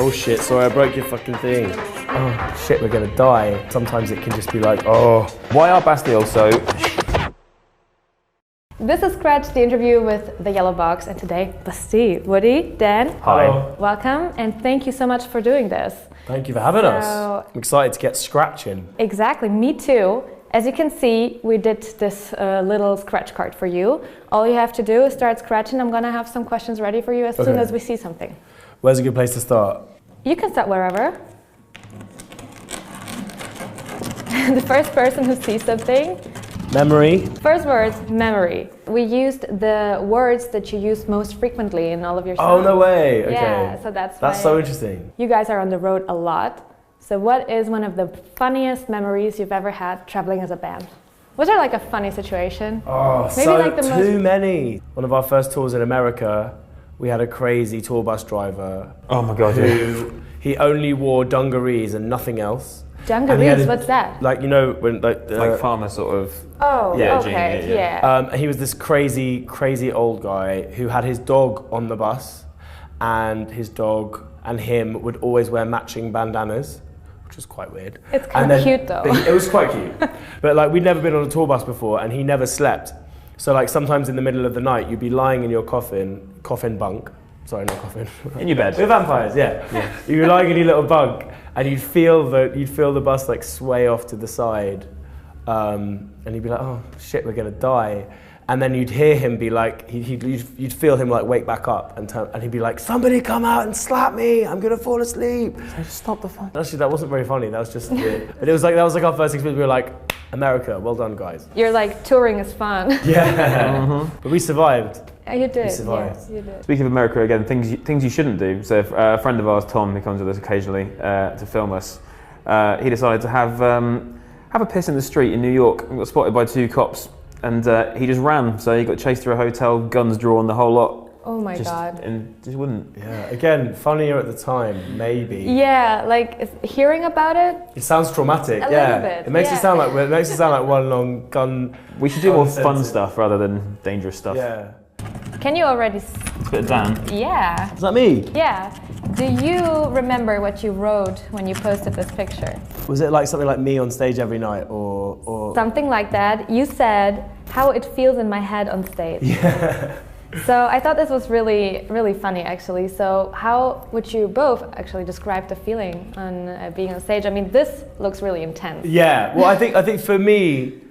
Oh shit, sorry, I broke your fucking thing. Oh shit, we're gonna die. Sometimes it can just be like, oh. Why are Bastille so... This is Scratch, the interview with the Yellow Box, and today, Bastille. Woody, Dan, Hi. Welcome, and thank you so much for doing this. Thank you for having us. I'm excited to get scratching. Exactly, me too. As you can see, we did this little scratch card for you. All you have to do is start scratching. I'm gonna have some questions ready for you as soon as we see something. Where's a good place to start? You can start wherever. The first person who sees something. Memory. First word, memory. We used the words that you use most frequently in all of your songs. Oh, no way. Okay. Yeah, so that's so interesting. You guys are on the road a lot. So what is one of the funniest memories you've ever had traveling as a band? Was there like a funny situation? Oh, maybe so like too many. One of our first tours in America, we had a crazy tour bus driver. Oh my God, he only wore dungarees and nothing else. Dungarees, what's that? Like, you know, when like farmer sort of... Oh, yeah, okay, yeah. He was this crazy old guy who had his dog on the bus, and his dog and him would always wear matching bandanas, which was quite weird. It's kind of cute though. It was quite cute. But like, we'd never been on a tour bus before, and he never slept. So like, sometimes in the middle of the night, you'd be lying in your coffin bunk. Sorry, not coffin. In your bed. We're vampires, yeah. You were lying in your little bunk, and you'd feel the bus like sway off to the side, and you'd be like, oh shit, we're gonna die. And then you'd hear him be like, you'd feel him like wake back up, and he'd be like, somebody come out and slap me, I'm gonna fall asleep. So just stop the fun. Actually, that wasn't very funny. That was just weird. But that was like our first experience. We were like, America, well done, guys. You're like, touring is fun. Yeah. But we survived. You did. We survived. Yes, you did. Speaking of America again, things you shouldn't do. So a friend of ours, Tom, who comes with us occasionally to film us, he decided to have a piss in the street in New York and got spotted by 2 cops. And he just ran, so he got chased through a hotel, guns drawn, the whole lot. Oh my God. And just wouldn't. Yeah, again, funnier at the time, maybe. Yeah, like hearing about it. It sounds traumatic, a little bit, It makes it sound like one long gun. We should do more fun stuff rather than dangerous stuff. Yeah. Can you already... It's a bit down. Yeah. Is that me? Yeah. Do you remember what you wrote when you posted this picture? Was it like something like me on stage every night, or... Something like that. You said, how it feels in my head on stage. Yeah. So I thought this was really, really funny actually. So how would you both actually describe the feeling on being on stage? I mean, this looks really intense. Yeah, well I think for me,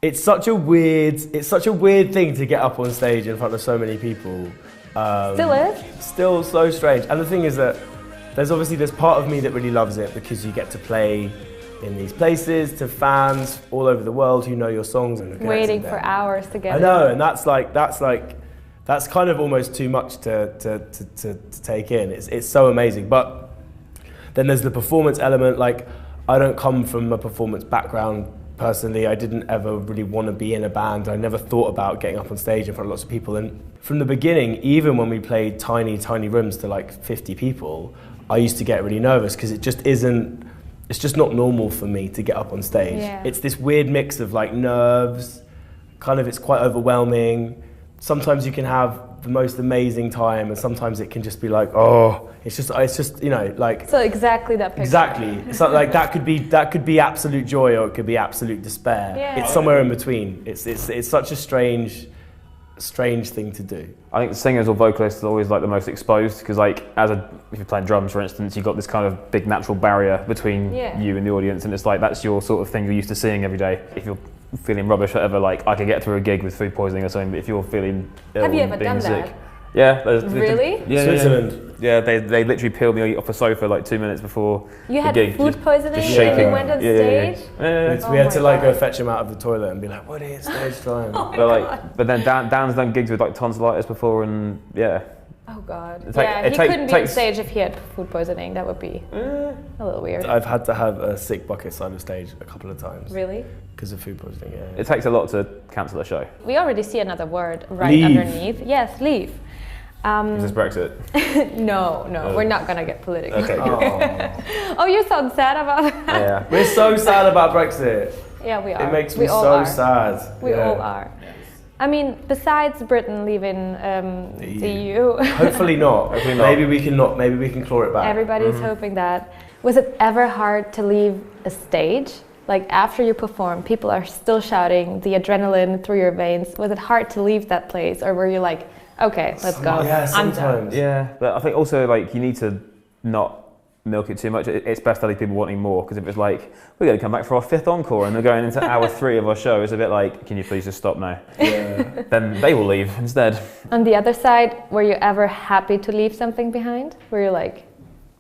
it's such a weird thing to get up on stage in front of so many people. Still is? Still so strange. And the thing is that there's obviously this part of me that really loves it because you get to play in these places to fans all over the world who know your songs and waiting for hours to get I know, and that's kind of almost too much to take in. It's so amazing. But then there's the performance element. Like, I don't come from a performance background personally. I didn't ever really want to be in a band. I never thought about getting up on stage in front of lots of people. And from the beginning, even when we played tiny rooms to like 50 people, I used to get really nervous because it's just not normal for me to get up on stage. Yeah. It's this weird mix of like nerves, it's quite overwhelming. Sometimes you can have the most amazing time, and sometimes it can just be like, oh, it's just, you know, like. So exactly that picture. Exactly. It's like that could be absolute joy, or it could be absolute despair. Yeah. It's somewhere in between. It's such a strange thing to do. I think the singers or vocalists are always like the most exposed because like if you're playing drums, for instance, you've got this kind of big natural barrier between you and the audience, and it's like that's your sort of thing you're used to seeing every day. If you're feeling rubbish, whatever, like I could get through a gig with food poisoning or something, but if you're feeling ill have you ever and being done sick, that? yeah, really? Yeah, Switzerland. Yeah, they literally peeled me off a sofa like 2 minutes before you had the gig. food poisoning just and you went on stage? We had to like go fetch him out of the toilet and be like, what is stage time? But then Dan's done gigs with like tonsillitis before, and yeah. Oh God. He couldn't be on stage if he had food poisoning. That would be a little weird. I've had to have a sick bucket side of stage a couple of times. Really? Because of food poisoning, yeah. It takes a lot to cancel a show. We already see another word right Leave. Underneath. Yes, leave. Is this Brexit? No, we're not gonna get political. Okay. Oh, you sound sad about that. Yeah. We're so sad about Brexit. Yeah, we are. It makes me so sad. We all are. I mean, besides Britain leaving the EU. Hopefully not. Maybe we can claw it back. Everybody's hoping that. Was it ever hard to leave a stage? Like after you perform, people are still shouting, the adrenaline through your veins. Was it hard to leave that place, or were you like, okay, let's go? Yeah, sometimes. Yeah, but I think also like you need to not milk it too much. It's best to leave people wanting more, because if it's like, we're going to come back for our 5th encore and they're going into hour 3 of our show, it's a bit like, can you please just stop now? Yeah. Then they will leave instead. On the other side, were you ever happy to leave something behind? Were you like,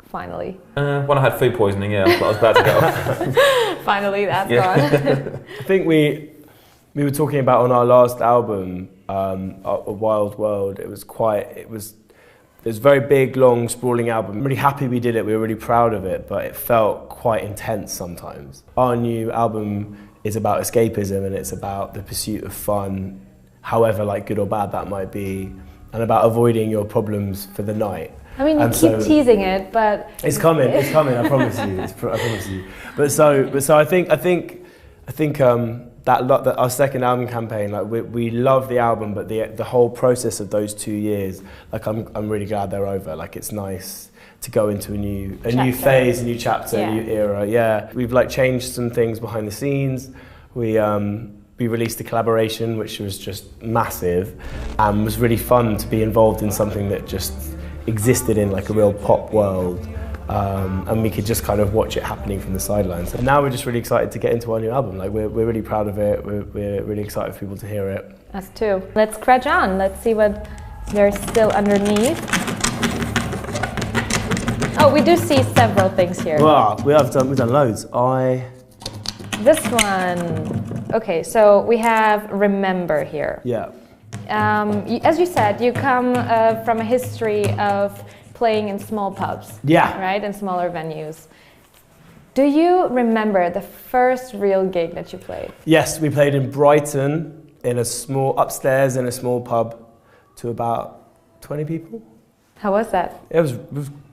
finally? When I had food poisoning, yeah, I was glad to go. Finally, that's gone. I think we were talking about on our last album, A Wild World. It was a very big, long, sprawling album. I'm really happy we did it. We were really proud of it, but it felt quite intense sometimes. Our new album is about escapism, and it's about the pursuit of fun, however like good or bad that might be, and about avoiding your problems for the night. I mean, you keep teasing it, but it's coming. I promise you. I promise you. But so I think that our second album campaign, like we love the album, but the whole process of those 2 years, like I'm really glad they're over. Like it's nice to go into a new phase, a new chapter, a new era. Yeah, we've like changed some things behind the scenes. We released a collaboration which was just massive, and was really fun to be involved in something that just existed in like a real pop world. And we could just kind of watch it happening from the sidelines. And now we're just really excited to get into our new album. Like we're really proud of it. We're really excited for people to hear it. Us too. Let's scratch on. Let's see what there's still underneath. Oh, we do see several things here. Wow, we've done loads. This one. Okay, so we have Remember here. Yeah. As you said, you come from a history of playing in small pubs, right, in smaller venues. Do you remember the first real gig that you played? Yes, we played in Brighton upstairs in a small pub to about 20 people. How was that? It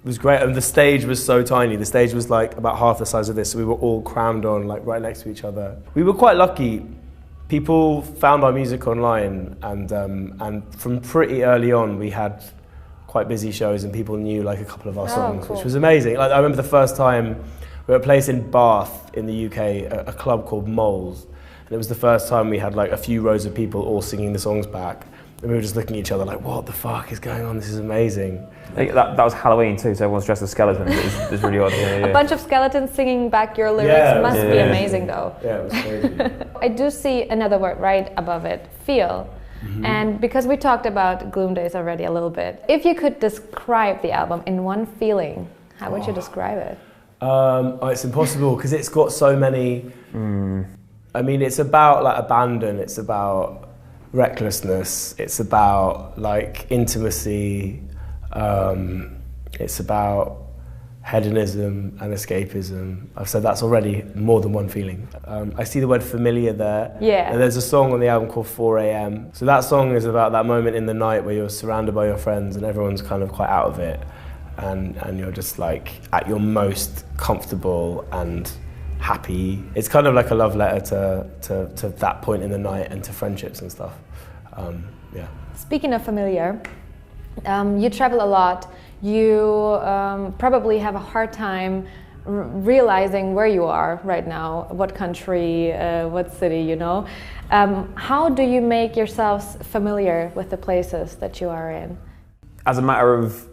was great, and the stage was so tiny. The stage was like about half the size of this, so we were all crammed on, like right next to each other. We were quite lucky. People found our music online, and from pretty early on, we had quite busy shows, and people knew like a couple of our songs, cool. Which was amazing. Like I remember the first time we were at a place in Bath in the UK, a club called Moles, and it was the first time we had like a few rows of people all singing the songs back, and we were just looking at each other like, what the fuck is going on? This is amazing. That was Halloween too, so everyone's dressed as skeletons. It's really odd. Yeah. A bunch of skeletons singing back your lyrics must be amazing though. Yeah, it was crazy. I do see another word right above it, feel. Mm-hmm. And because we talked about Gloom Days already a little bit, if you could describe the album in one feeling, how would you describe it? It's impossible because it's got so many. I mean, it's about like abandon. It's about recklessness. It's about like intimacy. It's about hedonism and escapism. I've said that's already more than one feeling. I see the word familiar there. Yeah. And there's a song on the album called 4 a.m. So that song is about that moment in the night where you're surrounded by your friends and everyone's kind of quite out of it. And you're just like at your most comfortable and happy. It's kind of like a love letter to that point in the night and to friendships and stuff. Yeah. Speaking of familiar, you travel a lot. You probably have a hard time realizing where you are right now, what country, what city, you know. How do you make yourselves familiar with the places that you are in? As a matter of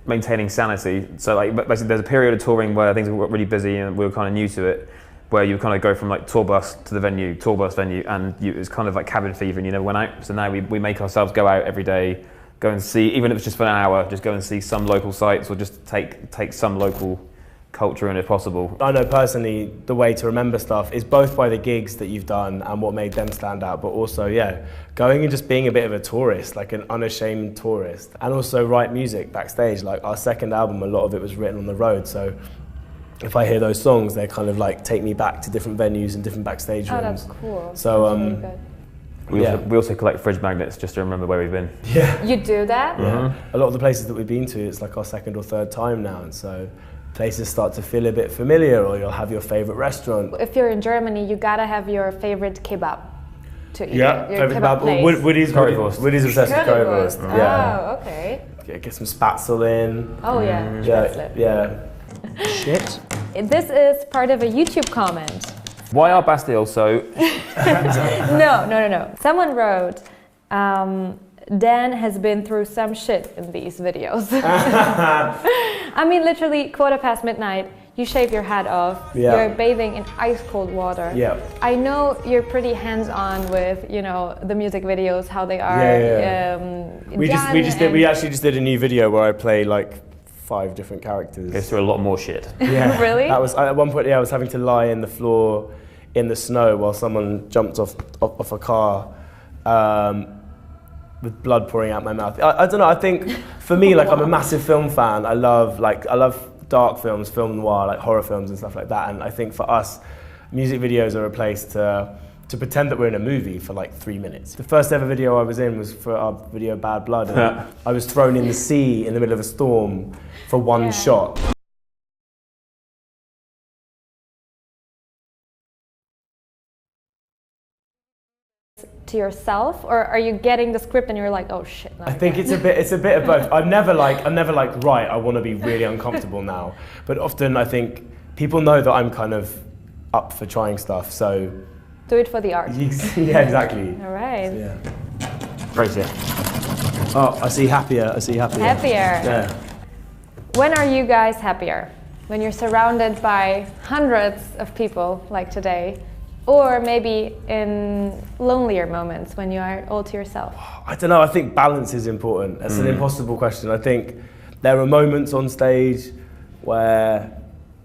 maintaining sanity, so like basically there's a period of touring where things were really busy and we were kind of new to it, where you kind of go from like tour bus to the venue, tour bus venue, and it was kind of like cabin fever and you never went out. So now we make ourselves go out every day, go and see, even if it's just for an hour, just go and see some local sites or just take some local culture in if possible. I know personally the way to remember stuff is both by the gigs that you've done and what made them stand out, but also, going and just being a bit of a tourist, like an unashamed tourist, and also write music backstage. Like our second album, a lot of it was written on the road, so if I hear those songs, they kind of like take me back to different venues and different backstage rooms. Oh, that's cool. So, that's really good. We also collect fridge magnets just to remember where we've been. Yeah. You do that? Yeah. A lot of the places that we've been to, it's like our second or third time now, and so places start to feel a bit familiar, or you'll have your favorite restaurant. If you're in Germany, you gotta have your favorite kebab to eat? Yeah, Your kebab place? Woody's obsessed with currywurst. Yeah. Oh, okay. Get some Spätzle in. Oh yeah, yeah. Shit. This is part of a YouTube comment. Why are Bastille so... No. Someone wrote, Dan has been through some shit in these videos. I mean, literally midnight, you shave your head off, you're bathing in ice cold water. Yeah. I know you're pretty hands-on with, you know, the music videos, how they are. We actually just did a new video where I play like 5 different characters. Goes through a lot more shit. Yeah. Really? That was, at one point, I was having to lie in the floor in the snow while someone jumped off a car with blood pouring out my mouth. I don't know, I think for me, like I'm a massive film fan. I love dark films, film noir, like horror films and stuff like that. And I think for us, music videos are a place to pretend that we're in a movie for like 3 minutes. The first ever video I was in was for our video Bad Blood. And I was thrown in the sea in the middle of a storm for one shot. To yourself, or are you getting the script and you're like, oh shit? I think it's a bit of both. I'm never like right, I want to be really uncomfortable now. But often I think people know that I'm kind of up for trying stuff, so do it for the art. Yeah, exactly. All right. Yeah. Crazy. Oh, I see happier. Happier. Yeah. When are you guys happier? When you're surrounded by hundreds of people like today? Or maybe in lonelier moments when you are all to yourself? I don't know, I think balance is important. That's an impossible question. I think there are moments on stage where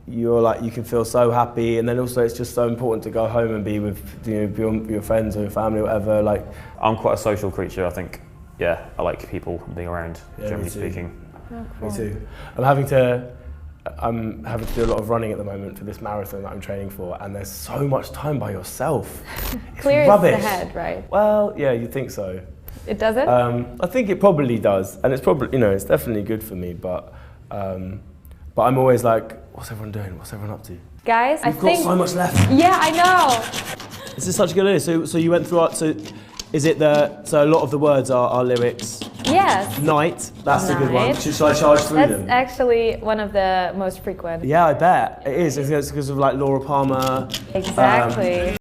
you're like, you can feel so happy, and then also it's just so important to go home and be with your friends or your family or whatever. Like, I'm quite a social creature, I think. Yeah, I like people being around, generally speaking. Oh, cool. Me too. I'm having to do a lot of running at the moment for this marathon that I'm training for, and there's so much time by yourself. It's Clears rubbish. the head, right? Well, yeah, you'd think so. It doesn't? I think it probably does, and it's probably, it's definitely good for me, but I'm always like, what's everyone doing? What's everyone up to? Guys, We've got so much left. Yeah, I know. This is such a good idea. So you went through art, so is it so a lot of the words are lyrics? Yes. Night, that's a good one. Should I charge through them? That's actually one of the most frequent. Yeah, I bet. It is. It's because of like Laura Palmer. Exactly.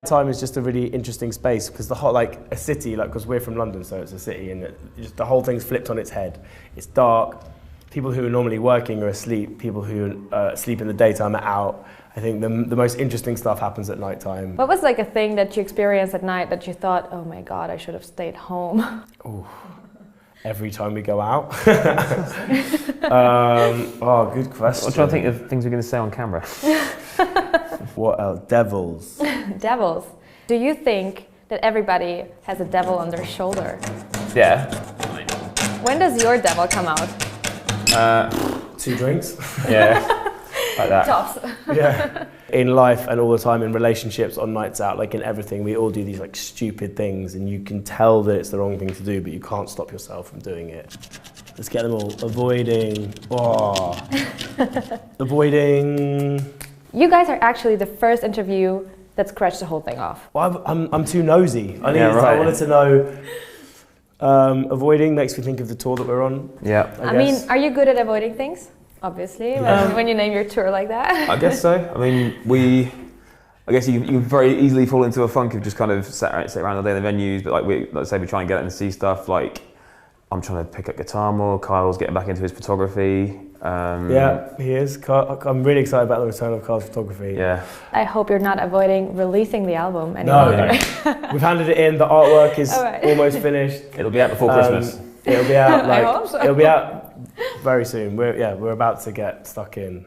Time is just a really interesting space because the whole, like a city, like because we're from London, so it's a city, and the whole thing's flipped on its head. It's dark. People who are normally working are asleep. People who sleep in the daytime are out. I think the most interesting stuff happens at night time. What was like a thing that you experienced at night that you thought, oh my God, I should have stayed home? Ooh. Every time we go out. Good question. I'm trying to think of things we're going to say on camera. What else? Devils. Devils. Do you think that everybody has a devil on their shoulder? Yeah. When does your devil come out? 2 drinks. Yeah. Like that. Tops. Yeah. In life and all the time, in relationships, on nights out, like in everything, we all do these like stupid things, and you can tell that it's the wrong thing to do, but you can't stop yourself from doing it. Let's get them all. Avoiding. Oh. Avoiding. You guys are actually the first interview that scratched the whole thing off. Well, I'm too nosy. Right. I wanted to know. Avoiding makes me think of the tour that we're on. Yeah. I mean, are you good at avoiding things? Obviously, when you name your tour like that. I guess so. I mean, I guess you very easily fall into a funk of just kind of sit around all day in the venues, but like let's say we try and get out and see stuff, like I'm trying to pick up guitar more, Kyle's getting back into his photography. Yeah, he is. I'm really excited about the return of Kyle's photography. Yeah. I hope you're not avoiding releasing the album anymore. No. We've handed it in, the artwork is almost finished. It'll be out before Christmas. It'll be out I hope so. It'll be out very soon. We're about to get stuck in.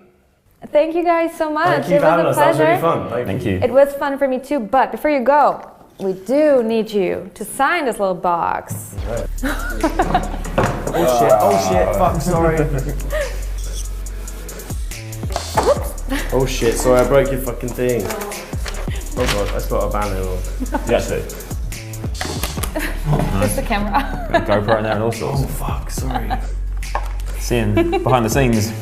Thank you guys so much. Thank you for having us. That was really fun. Thank you. It was fun for me too, but before you go, we do need you to sign this little box. Okay. Oh shit, fuck, sorry. Oh shit, sorry, I broke your fucking thing. Oh god, I spot a banner on. Yes, it. It's the camera. GoPro in there and all sorts. Oh fuck, sorry. Seeing behind the scenes.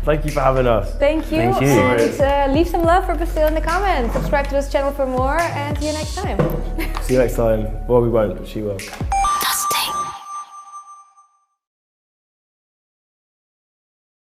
Thank you for having us. Thank you. Thank you. And leave some love for Bastille in the comments. Subscribe to this channel for more, and see you next time. See you next time. Well, we won't, but she will.